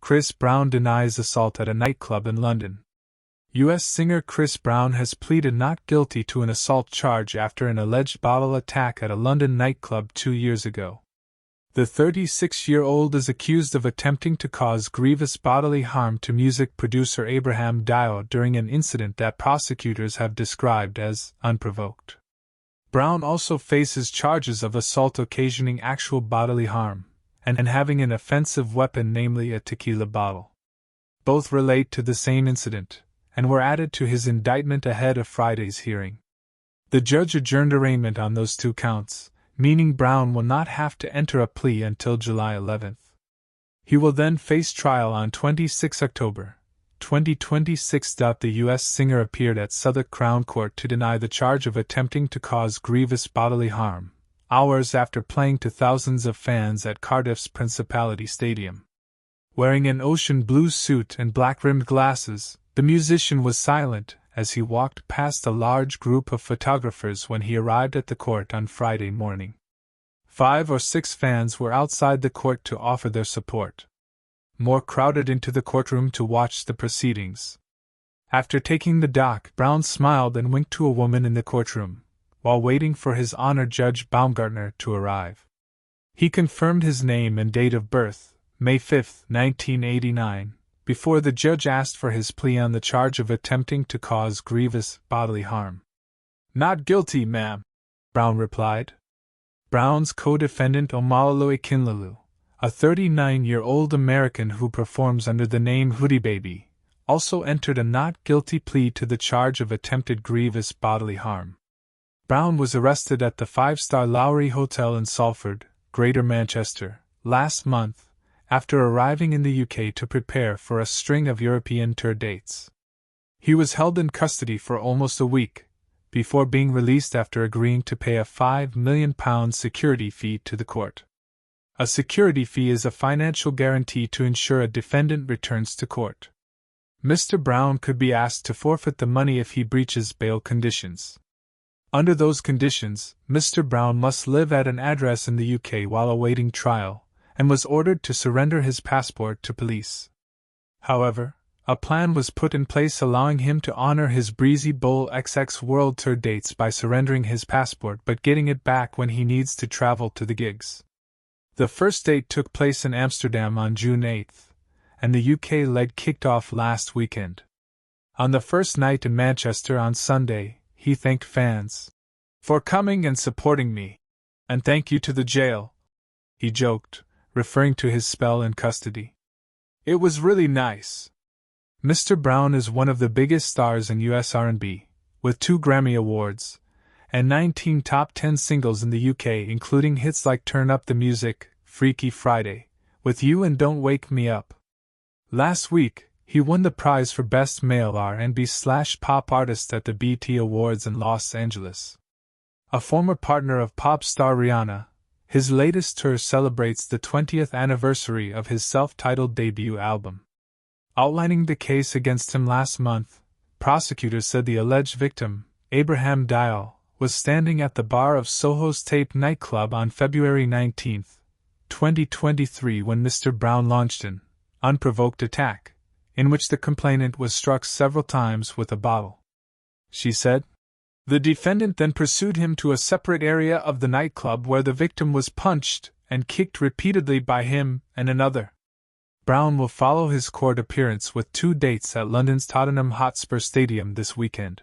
Chris Brown denies assault at a nightclub in London. U.S. singer Chris Brown has pleaded not guilty to an assault charge after an alleged bottle attack at a London nightclub 2 years ago. The 36-year-old is accused of attempting to cause grievous bodily harm to music producer Abraham Diaw during an incident that prosecutors have described as unprovoked. Brown also faces charges of assault occasioning actual bodily harm, and having an offensive weapon, namely a tequila bottle. Both relate to the same incident, and were added to his indictment ahead of Friday's hearing. The judge adjourned arraignment on those 2 counts, meaning Brown will not have to enter a plea until July 11th. He will then face trial on 26 October 2026. The U.S. singer appeared at Southwark Crown Court to deny the charge of attempting to cause grievous bodily harm, hours after playing to thousands of fans at Cardiff's Principality Stadium. Wearing an ocean blue suit and black-rimmed glasses, the musician was silent as he walked past a large group of photographers when he arrived at the court on Friday morning. 5 or 6 fans were outside the court to offer their support. More crowded into the courtroom to watch the proceedings. After taking the dock, Brown smiled and winked to a woman in the courtroom, while waiting for His Honor Judge Baumgartner to arrive. He confirmed his name and date of birth, May 5, 1989, before the judge asked for his plea on the charge of attempting to cause grievous bodily harm. "Not guilty, ma'am," Brown replied. Brown's co-defendant Omalaloe Kinlalu, a 39-year-old American who performs under the name Hoodie Baby, also entered a not guilty plea to the charge of attempted grievous bodily harm. Brown was arrested at the 5-star Lowry Hotel in Salford, Greater Manchester, last month, after arriving in the UK to prepare for a string of European tour dates. He was held in custody for almost a week, before being released after agreeing to pay a £5 million security fee to the court. A security fee is a financial guarantee to ensure a defendant returns to court. Mr. Brown could be asked to forfeit the money if he breaches bail conditions. Under those conditions, Mr. Brown must live at an address in the UK while awaiting trial, and was ordered to surrender his passport to police. However, a plan was put in place allowing him to honor his Breezy Bowl XX World Tour dates by surrendering his passport but getting it back when he needs to travel to the gigs. The first date took place in Amsterdam on June 8th, and the UK leg kicked off last weekend. On the first night in Manchester on Sunday, he thanked fans for coming and supporting me, and thank you to the jail, he joked, referring to his spell in custody. It was really nice. Mr. Brown is one of the biggest stars in US R&B, with 2 Grammy Awards, and 19 top 10 singles in the UK, including hits like Turn Up the Music, Freaky Friday, With You and Don't Wake Me Up. Last week, he won the prize for Best Male R&B/Pop Artist at the BET Awards in Los Angeles. A former partner of pop star Rihanna, his latest tour celebrates the 20th anniversary of his self-titled debut album. Outlining the case against him last month, prosecutors said the alleged victim, Abraham Diaw, was standing at the bar of Soho's Tape nightclub on February 19, 2023 when Mr. Brown launched an unprovoked attack, in which the complainant was struck several times with a bottle. She said. The defendant then pursued him to a separate area of the nightclub where the victim was punched and kicked repeatedly by him and another. Brown will follow his court appearance with 2 dates at London's Tottenham Hotspur Stadium this weekend.